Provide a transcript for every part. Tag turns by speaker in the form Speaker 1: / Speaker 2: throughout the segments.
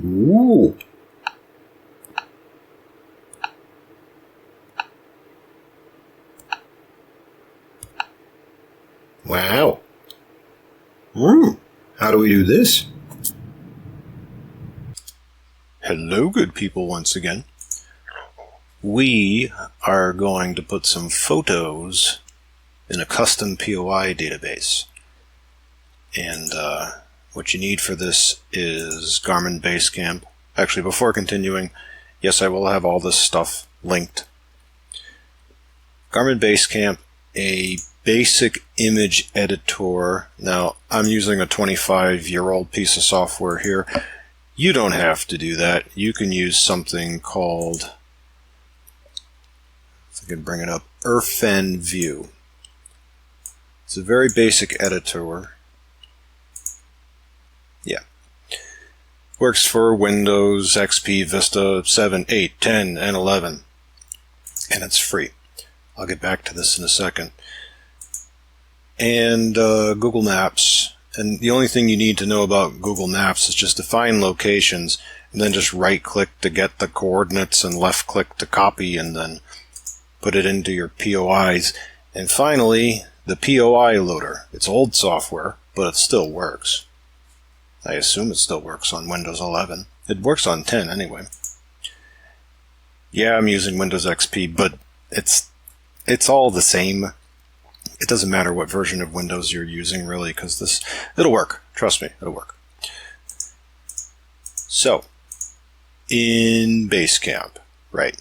Speaker 1: Ooh. Wow. How do we do this? Hello, good people, once again. We are going to put some photos in a custom POI database. And what you need for this is Garmin BaseCamp. Actually, before continuing, yes, I will have all this stuff linked. Garmin BaseCamp, a basic image editor. Now, I'm using a 25-year-old piece of software here. You don't have to do that. You can use something called, if I can bring it up, IrfanView. It's a very basic editor. Yeah. Works for Windows, XP, Vista 7, 8, 10, and 11. And it's free. I'll get back to this in a second. And Google Maps. And the only thing you need to know about Google Maps is just to find locations and then just right-click to get the coordinates and left-click to copy and then put it into your POIs. And finally, the POI loader. It's old software, but it still works. I assume it still works on Windows 11. It works on 10 anyway. Yeah, I'm using Windows XP, but it's all the same. It doesn't matter what version of Windows you're using, really, because it'll work. Trust me, it'll work. So, in BaseCamp, right,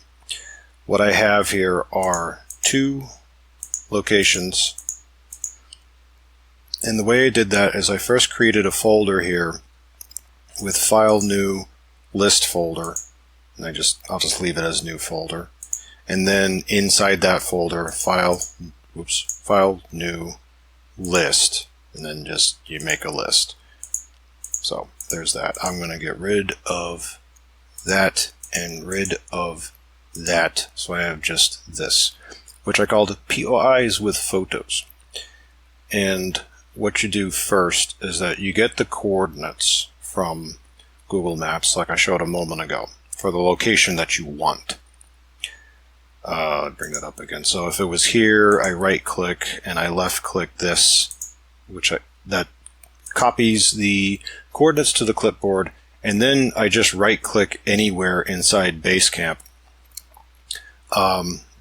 Speaker 1: what I have here are 2 locations. And the way I did that is I first created a folder here with file new list folder. And I'll just leave it as new folder. And then inside that folder, file new list, and then just you make a list. So there's that. I'm going to get rid of that and rid of that, so I have just this, which I called POIs with photos. And what you do first is that you get the coordinates from Google Maps, like I showed a moment ago, for the location that you want. Bring that up again. So if it was here, I right-click and I left-click this, that copies the coordinates to the clipboard, and then I just right-click anywhere inside BaseCamp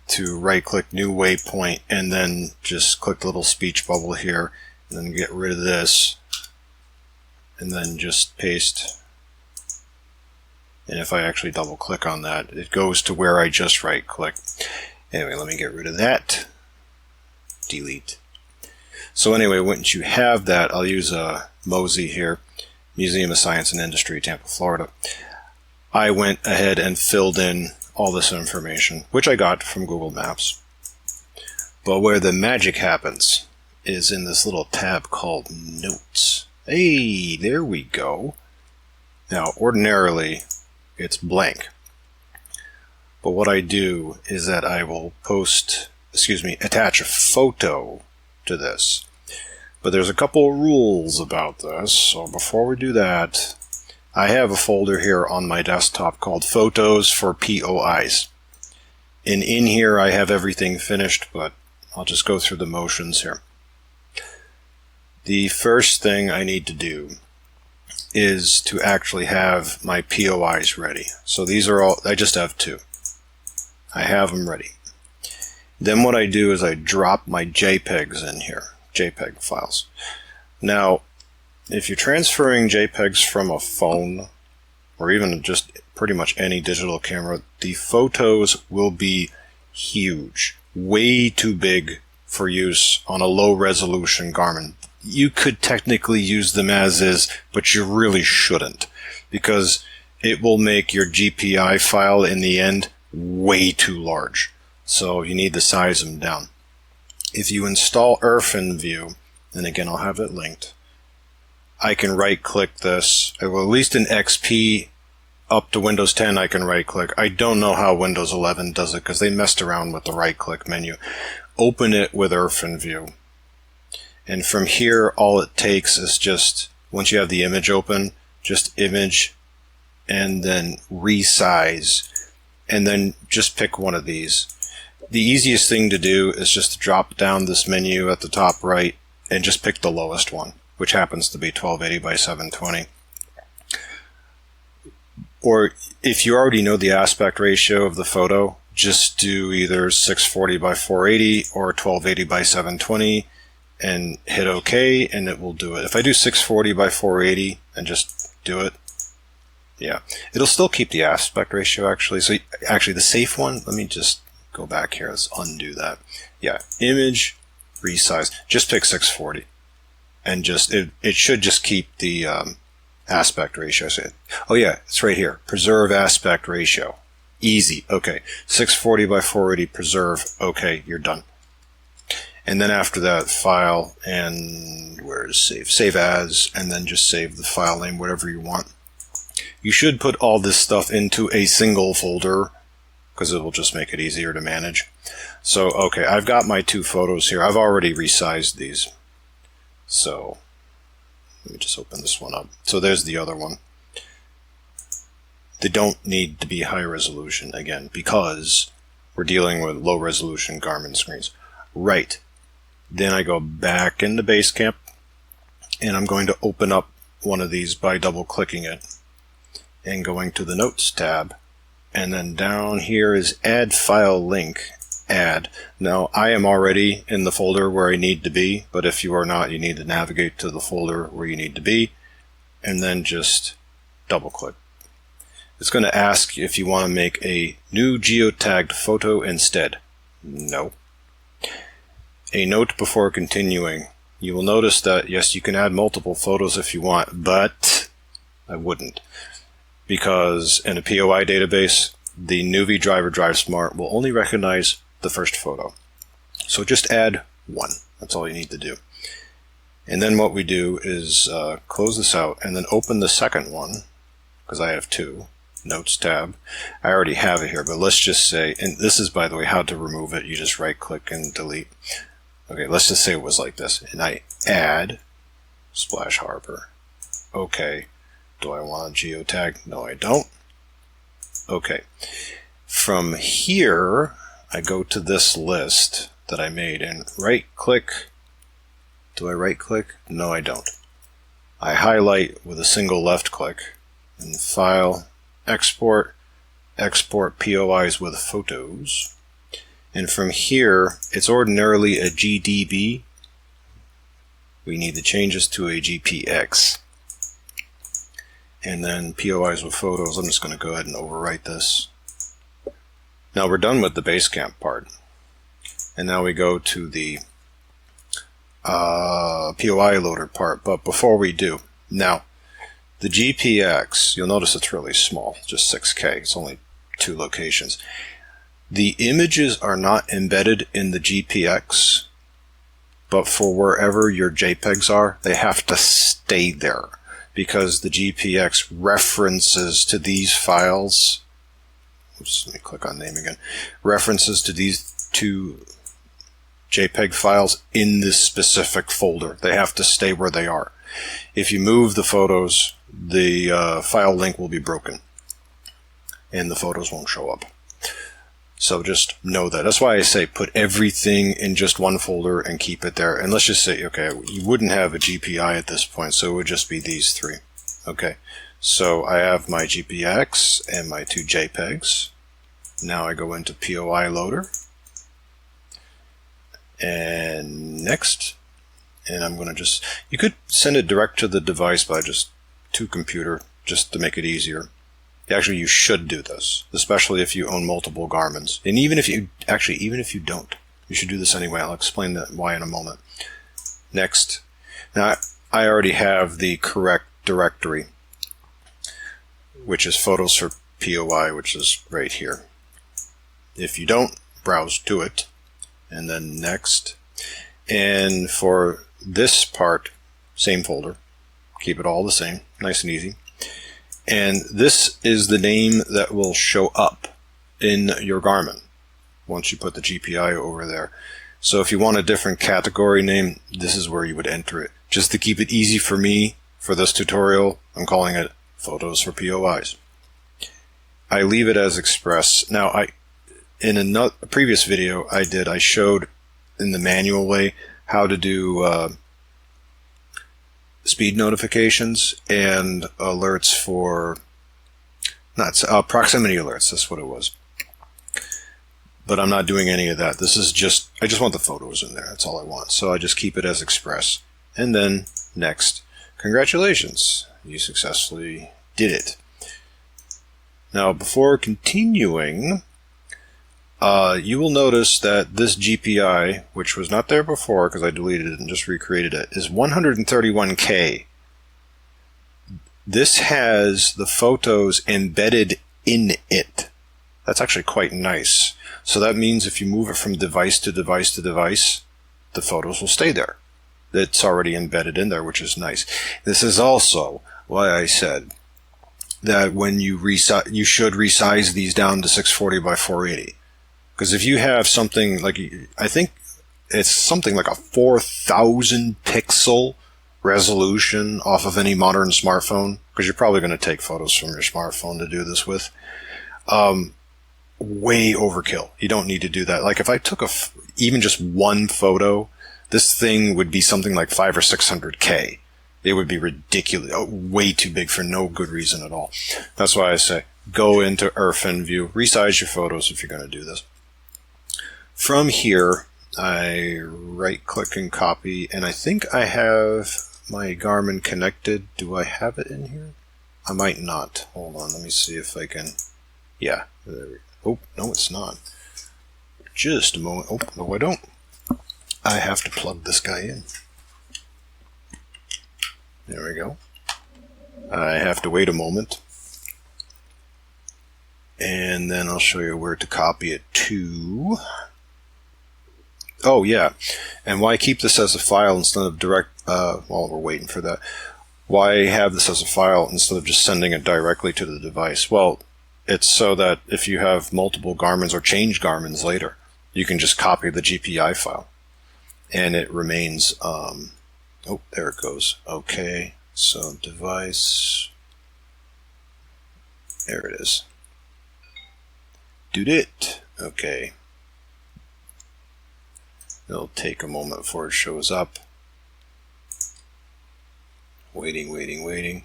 Speaker 1: to right-click new waypoint, and then just click the little speech bubble here, and then get rid of this, and then just paste. And if I actually double-click on that, it goes to where I just right-clicked. Anyway, let me get rid of that. Delete. So anyway, once you have that, I'll use a MOSI here, Museum of Science and Industry, Tampa, Florida. I went ahead and filled in all this information, which I got from Google Maps. But where the magic happens is in this little tab called Notes. Hey, there we go. Now, ordinarily, it's blank. But what I do is that I will attach a photo to this. But there's a couple of rules about this, so before we do that, I have a folder here on my desktop called Photos for POIs. And in here I have everything finished, but I'll just go through the motions here. The first thing I need to do is to actually have my POIs ready. So these are all, I just have 2. I have them ready. Then what I do is I drop my JPEGs in here, JPEG files. Now, if you're transferring JPEGs from a phone, or even just pretty much any digital camera, the photos will be huge, way too big for use on a low resolution Garmin. You could technically use them as is, but you really shouldn't, because it will make your GPI file in the end way too large. So you need to size them down. If you install IrfanView, and again I'll have it linked, I can right click this, well, at least in XP up to Windows 10 I can right click. I don't know how Windows 11 does it because they messed around with the right click menu. Open it with IrfanView. And from here all it takes is just, once you have the image open, just image and then resize, and then just pick one of these. The easiest thing to do is just to drop down this menu at the top right and just pick the lowest one, which happens to be 1280 by 720. Or if you already know the aspect ratio of the photo, just do either 640 by 480 or 1280 by 720 and hit OK, and it will do it. If I do 640 by 480 and just do it, yeah, it'll still keep the aspect ratio actually. So actually the safe one, let me just go back here. Let's undo that. Yeah, image, resize. Just pick 640, and just it should just keep the aspect ratio. Oh yeah, it's right here. Preserve aspect ratio. Easy. Okay, 640 by 480. Preserve. Okay, you're done. And then after that, file, and where is save? Save as, and then just save the file name, whatever you want. You should put all this stuff into a single folder, because it will just make it easier to manage. So, okay, I've got my two photos here. I've already resized these. So, let me just open this one up. So there's the other one. They don't need to be high resolution, again, because we're dealing with low resolution Garmin screens. Right. Then I go back into BaseCamp, and I'm going to open up one of these by double-clicking it and going to the Notes tab. And then down here is Add File Link, Add. Now, I am already in the folder where I need to be, but if you are not, you need to navigate to the folder where you need to be, and then just double-click. It's going to ask if you want to make a new geotagged photo instead. No. A note before continuing. You will notice that, yes, you can add multiple photos if you want, but I wouldn't. Because in a POI database, the nuvi driver DriveSmart will only recognize the first photo. So just add one. That's all you need to do. And then what we do is close this out and then open the second one, because I have two. Notes tab. I already have it here, but let's just say, and this is, by the way, how to remove it. You just right click and delete. Okay, let's just say it was like this. And I add Splash Harbor. Okay. Do I want a geotag? No, I don't. Okay. From here, I go to this list that I made and right click. Do I right click? No, I don't. I highlight with a single left click and File, Export, Export POIs with photos. And from here, it's ordinarily a GDB. We need to change this to a GPX. And then POIs with photos. I'm just going to go ahead and overwrite this. Now we're done with the BaseCamp part. And now we go to the POI loader part. But before we do, now the GPX, you'll notice it's really small, just 6K. It's only 2 locations. The images are not embedded in the GPX, but for wherever your JPEGs are, they have to stay there because the GPX references to these files. Oops, let me click on name again. References to these 2 JPEG files in this specific folder. They have to stay where they are. If you move the photos, the file link will be broken and the photos won't show up. So just know that. That's why I say put everything in just one folder and keep it there. And let's just say, okay, you wouldn't have a GPI at this point, so it would just be these 3. Okay, so I have my GPX and my 2 JPEGs. Now I go into POI loader. And next. And I'm going to just, you could send it direct to the device by just to computer, just to make it easier. Actually, you should do this, especially if you own multiple Garmins. And even if you, actually, even if you don't, you should do this anyway. I'll explain that why in a moment. Next. Now, I already have the correct directory, which is photos for POI, which is right here. If you don't, browse to it. And then next. And for this part, same folder. Keep it all the same, nice and easy. And this is the name that will show up in your Garmin once you put the GPI over there. So if you want a different category name, this is where you would enter it. Just to keep it easy for me, for this tutorial, I'm calling it Photos for POIs. I leave it as express. Now, in a previous video I showed in the manual way how to do speed notifications and alerts for proximity alerts. That's what it was. But I'm not doing any of that. This is just, I just want the photos in there. That's all I want. So I just keep it as express. And then next. Congratulations. You successfully did it. Now, before continuing, you will notice that this GPI, which was not there before because I deleted it and just recreated it, is 131K. This has the photos embedded in it. That's actually quite nice. So that means if you move it from device to device to device, the photos will stay there. It's already embedded in there, which is nice. This is also why I said that when you should resize these down to 640 by 480. Because if you have something like, I think it's something like a 4,000 pixel resolution off of any modern smartphone, because you're probably going to take photos from your smartphone to do this with, way overkill. You don't need to do that. Like if I took even just one photo, this thing would be something like 500 or 600K. It would be ridiculous, way too big for no good reason at all. That's why I say go into IrfanView, resize your photos if you're going to do this. From here, I right-click and copy, and I think I have my Garmin connected. Do I have it in here? I might not. Hold on, let me see if I can. Yeah. There we go. Oh, no, it's not. Just a moment. Oh, no, I don't. I have to plug this guy in. There we go. I have to wait a moment. And then I'll show you where to copy it to. Oh, yeah. And why keep this as a file instead of direct, while we're waiting for that, why have this as a file instead of just sending it directly to the device? Well, it's so that if you have multiple Garmins or change Garmins later, you can just copy the GPI file. And it remains, oh, there it goes. Okay, so device, there it is. Did it. Okay. It'll take a moment before it shows up. Waiting, waiting, waiting.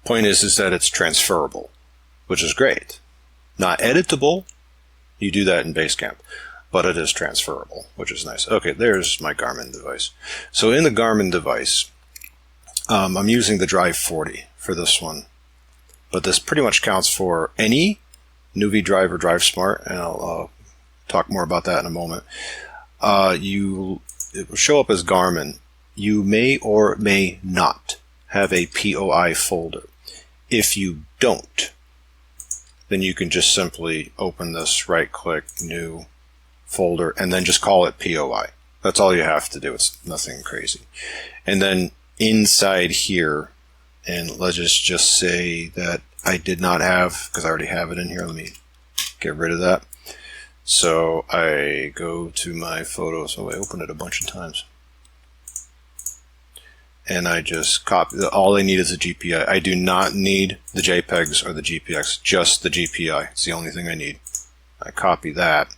Speaker 1: Point is that it's transferable, which is great. Not editable. You do that in BaseCamp, but it is transferable, which is nice. Okay, there's my Garmin device. So in the Garmin device, I'm using the Drive 40 for this one, but this pretty much counts for any nuvi Drive or DriveSmart, and I'll talk more about that in a moment. It will show up as Garmin. You may or may not have a POI folder. If you don't, then you can just simply open this, right-click, new folder, and then just call it POI. That's all you have to do. It's nothing crazy. And then inside here, and let's just say that I did not have, because I already have it in here. Let me get rid of that. So I go to my photos. Oh, I opened it a bunch of times. And I just copy. All I need is a GPI. I do not need the JPEGs or the GPX, just the GPI. It's the only thing I need. I copy that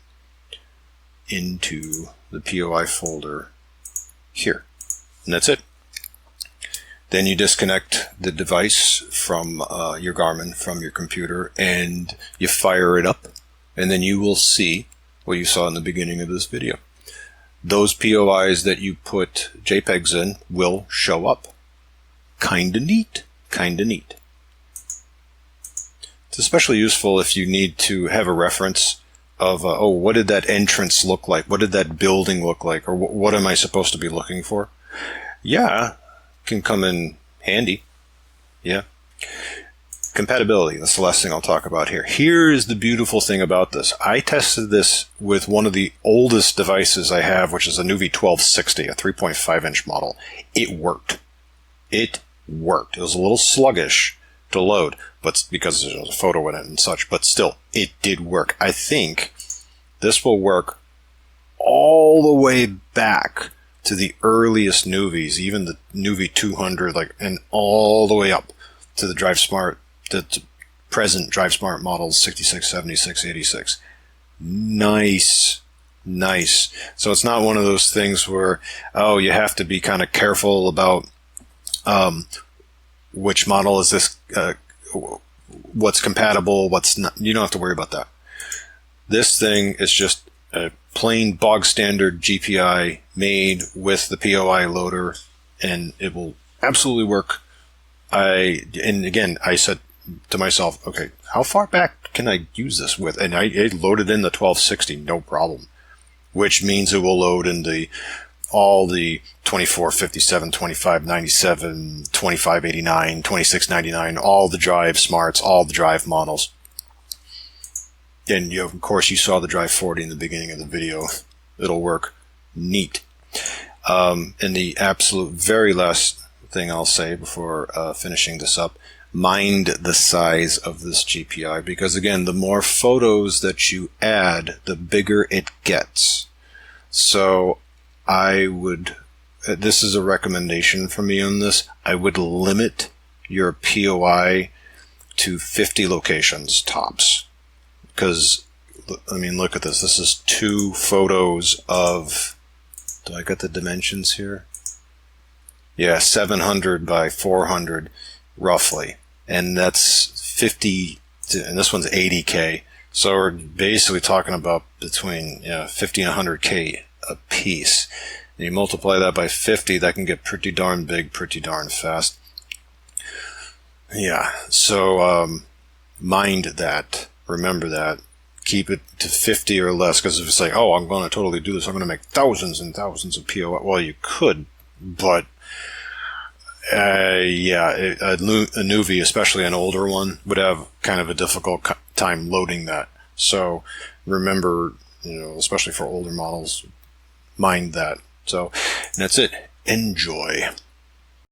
Speaker 1: into the POI folder here. And that's it. Then you disconnect the device from your Garmin, from your computer, and you fire it up. And then you will see what you saw in the beginning of this video. Those POIs that you put JPEGs in will show up. Kinda neat. Kinda neat. It's especially useful if you need to have a reference of, oh, what did that entrance look like? What did that building look like? Or what am I supposed to be looking for? Yeah, can come in handy. Yeah. Compatibility, that's the last thing I'll talk about here. Here is the beautiful thing about this. I tested this with one of the oldest devices I have, which is a nuvi 1260, a 3.5-inch model. It worked. It worked. It was a little sluggish to load, but because there was a photo in it and such, but still, it did work. I think this will work all the way back to the earliest nuvis, even the nuvi 200, and all the way up to the DriveSmart the present DriveSmart models 66, 76, 86. Nice. So it's not one of those things where, oh, you have to be kind of careful about which model is this, what's compatible, what's not. You don't have to worry about that. This thing is just a plain bog standard GPI made with the POI loader, and it will absolutely work. And again, I said to myself, okay, how far back can I use this with? And I loaded in the 1260, no problem. Which means it will load in all the 2457, 2597, 2589, 2699, all the Drive Smarts, all the Drive models. And of course, you saw the Drive 40 in the beginning of the video. It'll work neat. And the absolute very last thing I'll say before finishing this up, mind the size of this GPI, because again, the more photos that you add, the bigger it gets. So this is a recommendation from me on this, I would limit your POI to 50 locations tops. Because, I mean, look at this. This is 2 photos of, do I get the dimensions here? Yeah, 700 by 400 roughly. And that's 50, and this one's 80K. So we're basically talking about between 50 and 100K a piece. And you multiply that by 50, that can get pretty darn big, pretty darn fast. Yeah, so mind that. Remember that. Keep it to 50 or less, because if it's like, oh, I'm going to totally do this, I'm going to make thousands and thousands of POI. Well, you could, but a nuvi, especially an older one, would have kind of a difficult time loading that. So remember, especially for older models, mind that. So that's it. Enjoy.